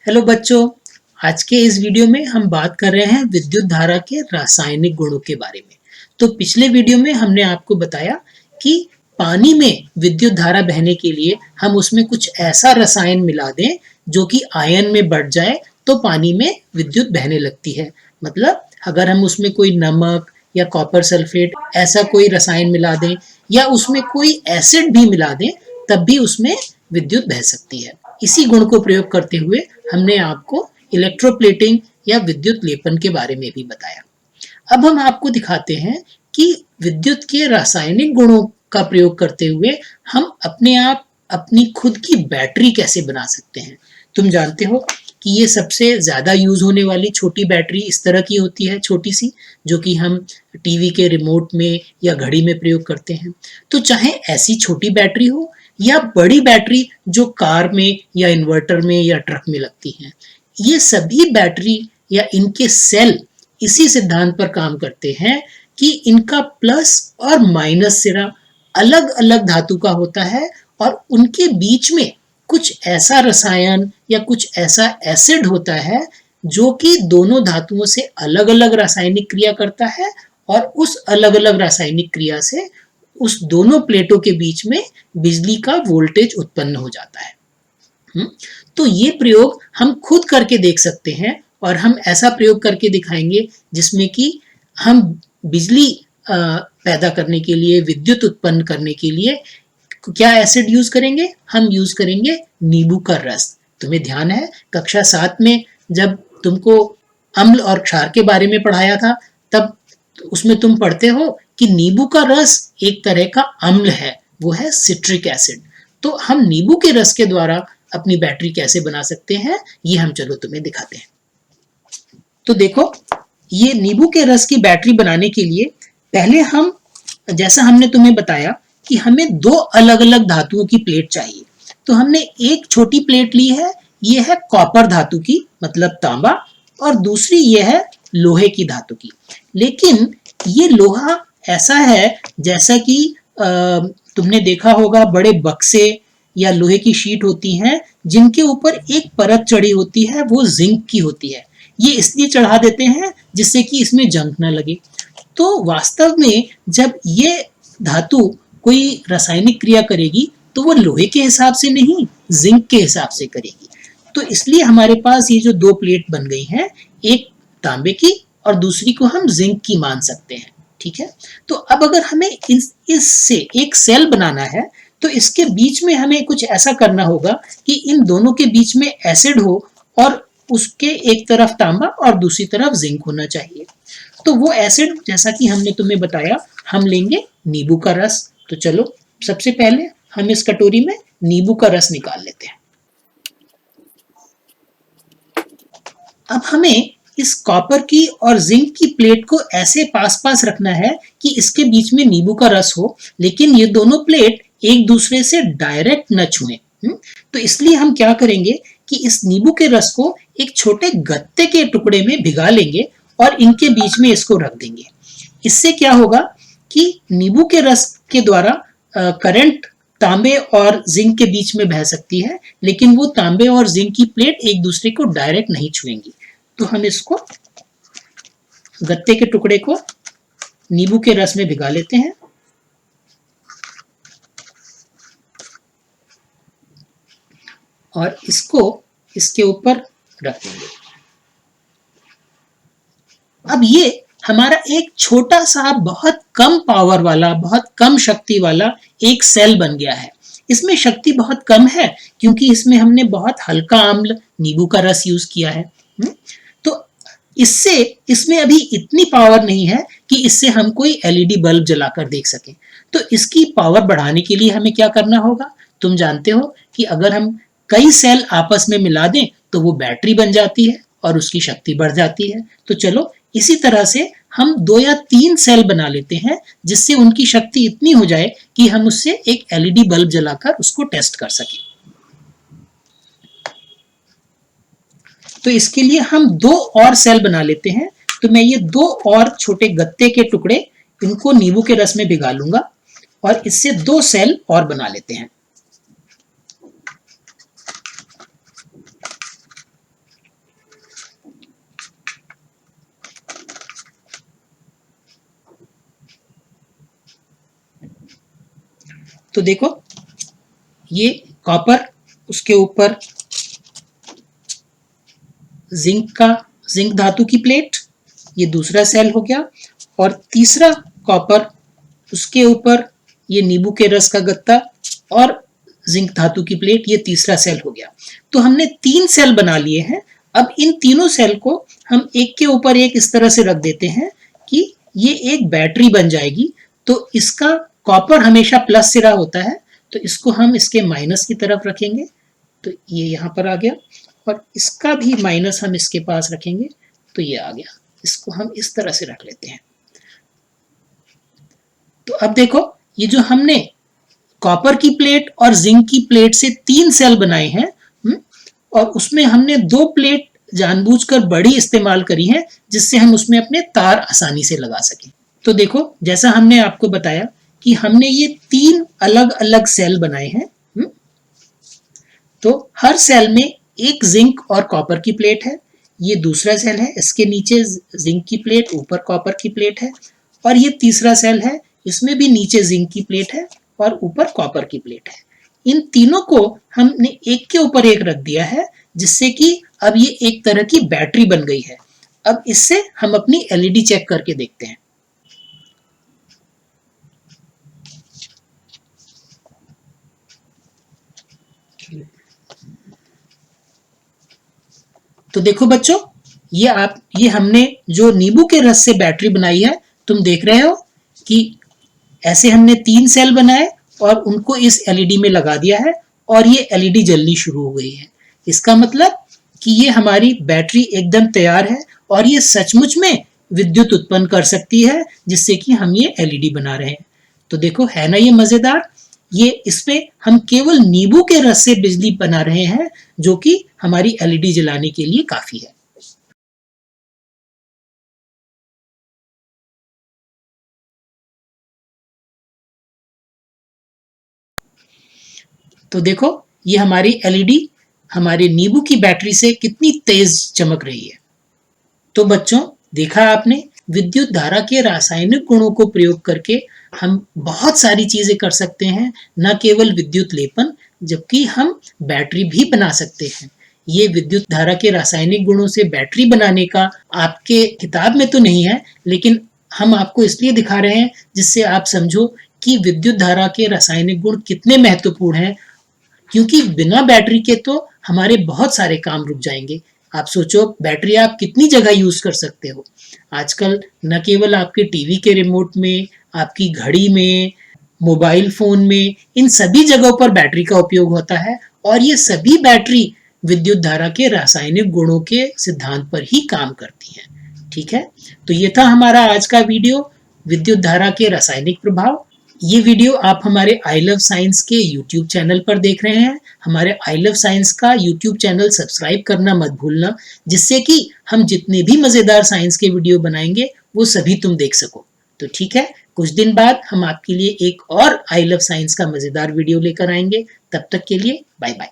Hello बच्चों, आज के इस वीडियो में हम बात कर रहे हैं विद्युत धारा के रासायनिक गुणों के बारे में। तो पिछले वीडियो में हमने आपको बताया कि पानी में विद्युत धारा बहने के लिए हम उसमें कुछ ऐसा रसायन मिला दें जो कि आयन में बढ़ जाए तो पानी में विद्युत बहने लगती है। मतलब अगर हम उसमें कोई नमक या कॉपर सल्फेट ऐसा कोई रसायन मिला दें या उसमें कोई एसिड भी मिला दें तब भी उसमें विद्युत बह सकती है। इसी गुण को प्रयोग करते हुए हमने आपको इलेक्ट्रोप्लेटिंग या विद्युत लेपन के बारे में भी बताया। अब हम आपको दिखाते हैं कि विद्युत के रासायनिक गुणों का प्रयोग करते हुए हम अपने आप अपनी खुद की बैटरी कैसे बना सकते हैं। तुम जानते हो कि ये सबसे ज्यादा यूज होने वाली छोटी बैटरी इस तरह की होती है, छोटी सी, जो कि हम टीवी के रिमोट में या घड़ी में प्रयोग करते हैं। तो चाहे ऐसी छोटी बैटरी हो या बड़ी बैटरी जो कार में या इन्वर्टर में या ट्रक में लगती हैं, ये सभी बैटरी या इनके सेल इसी सिद्धांत पर काम करते हैं कि इनका प्लस और माइनस सिरा अलग अलग धातु का होता है और उनके बीच में कुछ ऐसा रसायन या कुछ ऐसा एसिड होता है जो कि दोनों धातुओं से अलग अलग रासायनिक क्रिया करता है और उस अलग अलग रासायनिक क्रिया से उस दोनों प्लेटों के बीच में बिजली का वोल्टेज उत्पन्न हो जाता है। तो ये प्रयोग हम खुद करके देख सकते हैं और हम ऐसा प्रयोग करके दिखाएंगे जिसमें कि हम बिजली पैदा करने के लिए, विद्युत उत्पन्न करने के लिए क्या एसिड यूज करेंगे? हम यूज करेंगे नींबू का रस। तुम्हें ध्यान है कक्षा 7 में जब तुमको अम्ल और क्षार के बारे में पढ़ाया था, तब उसमें तुम पढ़ते हो कि नींबू का रस एक तरह का अम्ल है, वो है सिट्रिक एसिड। तो हम नींबू के रस के द्वारा अपनी बैटरी कैसे बना सकते हैं, ये हम चलो तुम्हें दिखाते हैं। तो देखो, ये नींबू के रस की बैटरी बनाने के लिए पहले हम, जैसा हमने तुम्हें बताया कि हमें दो अलग अलग धातुओं की प्लेट चाहिए, तो हमने एक छोटी प्लेट ली है, ये है कॉपर धातु की, मतलब तांबा, और दूसरी ये है लोहे की धातु की। लेकिन ये लोहा ऐसा है जैसा कि तुमने देखा होगा बड़े बक्से या लोहे की शीट होती हैं जिनके ऊपर एक परत चढ़ी होती है, वो जिंक की होती है। ये इसलिए चढ़ा देते हैं जिससे कि इसमें जंग ना लगे। तो वास्तव में जब ये धातु कोई रासायनिक क्रिया करेगी तो वो लोहे के हिसाब से नहीं, जिंक के हिसाब से करेगी। तो इसलिए हमारे पास ये जो दो प्लेट बन गई हैं, एक तांबे की और दूसरी को हम जिंक की मान सकते हैं। ठीक है, तो अब अगर हमें इससे एक सेल बनाना है तो इसके बीच में हमें कुछ ऐसा करना होगा कि इन दोनों के बीच में एसिड हो और उसके एक तरफ तांबा और दूसरी तरफ जिंक होना चाहिए। तो वो एसिड, जैसा कि हमने तुम्हें बताया, हम लेंगे नींबू का रस। तो चलो सबसे पहले हम इस कटोरी में नींबू का रस निकाल लेते हैं। अब हमें इस कॉपर की और जिंक की प्लेट को ऐसे पास पास रखना है कि इसके बीच में नींबू का रस हो, लेकिन ये दोनों प्लेट एक दूसरे से डायरेक्ट न छुएं। तो इसलिए हम क्या करेंगे कि इस नींबू के रस को एक छोटे गत्ते के टुकड़े में भिगा लेंगे और इनके बीच में इसको रख देंगे। इससे क्या होगा कि नींबू के रस के द्वारा करंट तांबे और जिंक के बीच में बह सकती है, लेकिन वो तांबे और जिंक की प्लेट एक दूसरे को डायरेक्ट नहीं छुएंगी। तो हम इसको, गत्ते के टुकड़े को नींबू के रस में भिगा लेते हैं और इसको इसके ऊपर रख देंगे। अब ये हमारा एक छोटा सा, बहुत कम पावर वाला, बहुत कम शक्ति वाला एक सेल बन गया है। इसमें शक्ति बहुत कम है क्योंकि इसमें हमने बहुत हल्का अम्ल नींबू का रस यूज किया है। तो इससे, इसमें अभी इतनी पावर नहीं है कि इससे हम कोई एलईडी बल्ब जलाकर देख सकें। तो इसकी पावर बढ़ाने के लिए हमें क्या करना होगा? तुम जानते हो कि अगर हम कई सेल आपस में मिला दें तो वो बैटरी बन जाती है और उसकी शक्ति बढ़ जाती है। तो चलो इसी तरह से हम 2 या 3 सेल बना लेते हैं जिससे उनकी शक्ति इतनी हो जाए कि हम उससे एक एलईडी बल्ब जलाकर उसको टेस्ट कर सकें। तो इसके लिए हम 2 और सेल बना लेते हैं। तो मैं ये 2 और छोटे गत्ते के टुकड़े, इनको नींबू के रस में भिगा लूंगा और इससे 2 सेल और बना लेते हैं। तो देखो ये कॉपर, उसके ऊपर जिंक धातु की प्लेट, ये दूसरा सेल हो गया, और तीसरा कॉपर, उसके ऊपर ये नींबू के रस का गत्ता और जिंक धातु की प्लेट, ये तीसरा सेल हो गया। तो हमने 3 सेल बना लिए हैं। अब इन तीनों सेल को हम एक के ऊपर एक इस तरह से रख देते हैं कि ये एक बैटरी बन जाएगी। तो इसका कॉपर हमेशा प्लस सिरा होता है, तो इसको हम इसके माइनस की तरफ रखेंगे, तो ये यहाँ पर आ गया, और इसका भी माइनस हम इसके पास रखेंगे, तो ये आ गया। इसको हम इस तरह से रख लेते हैं। तो अब देखो ये जो हमने कॉपर की प्लेट और जिंक की प्लेट से 3 सेल बनाए हैं, और उसमें हमने 2 प्लेट जानबूझकर बड़ी इस्तेमाल करी है, जिससे हम उसमें अपने तार आसानी से लगा सकें। तो देखो जैसा हमने आपको बताया कि हमने ये 3 अलग अलग सेल बनाए हैं। तो हर सेल में एक जिंक और कॉपर की प्लेट है, ये दूसरा सेल है, इसके नीचे जिंक की प्लेट, ऊपर कॉपर की प्लेट है, और ये तीसरा सेल है, इसमें भी नीचे जिंक की प्लेट है और ऊपर कॉपर की प्लेट है। इन तीनों को हमने एक के ऊपर एक रख दिया है, जिससे कि अब ये एक तरह की बैटरी बन गई है। अब इससे हम अपनी एलईडी चेक करके देखते हैं। तो देखो बच्चों, ये हमने जो नींबू के रस से बैटरी बनाई है, तुम देख रहे हो कि ऐसे हमने 3 सेल बनाए और उनको इस एलईडी में लगा दिया है, और ये एलईडी जलनी शुरू हो गई है। इसका मतलब कि ये हमारी बैटरी एकदम तैयार है, और ये सचमुच में विद्युत उत्पन्न कर सकती है, जिससे कि हम ये एलईडी बना रहे हैं। तो देखो है ना ये मजेदार। ये इसमें हम केवल नींबू के रस से बिजली बना रहे हैं, जो कि हमारी एलईडी जलाने के लिए काफी है। तो देखो ये हमारी एलईडी हमारे नींबू की बैटरी से कितनी तेज चमक रही है। तो बच्चों देखा आपने, विद्युत धारा के रासायनिक गुणों को प्रयोग करके हम बहुत सारी चीजें कर सकते हैं, न केवल विद्युत लेपन, जबकि हम बैटरी भी बना सकते हैं। ये विद्युत धारा के रासायनिक गुणों से बैटरी बनाने का आपके किताब में तो नहीं है, लेकिन हम आपको इसलिए दिखा रहे हैं जिससे आप समझो कि विद्युत धारा के रासायनिक गुण कितने महत्वपूर्ण हैं, क्योंकि बिना बैटरी के तो हमारे बहुत सारे काम रुक जाएंगे। आप सोचो बैटरी आप कितनी जगह यूज कर सकते हो। आजकल न केवल आपके टीवी के रिमोट में, आपकी घड़ी में, मोबाइल फोन में, इन सभी जगहों पर बैटरी का उपयोग होता है, और ये सभी बैटरी विद्युत धारा के रासायनिक गुणों के सिद्धांत पर ही काम करती हैं। ठीक है, तो ये था हमारा आज का वीडियो, विद्युत धारा के रासायनिक प्रभाव। ये वीडियो आप हमारे आई लव साइंस के यूट्यूब चैनल पर देख रहे हैं। हमारे आई लव साइंस का यूट्यूब चैनल सब्सक्राइब करना मत भूलना, जिससे कि हम जितने भी मजेदार साइंस के वीडियो बनाएंगे वो सभी तुम देख सको। तो ठीक है, कुछ दिन बाद हम आपके लिए एक और आई लव साइंस का मजेदार वीडियो लेकर आएंगे। तब तक के लिए बाय बाय।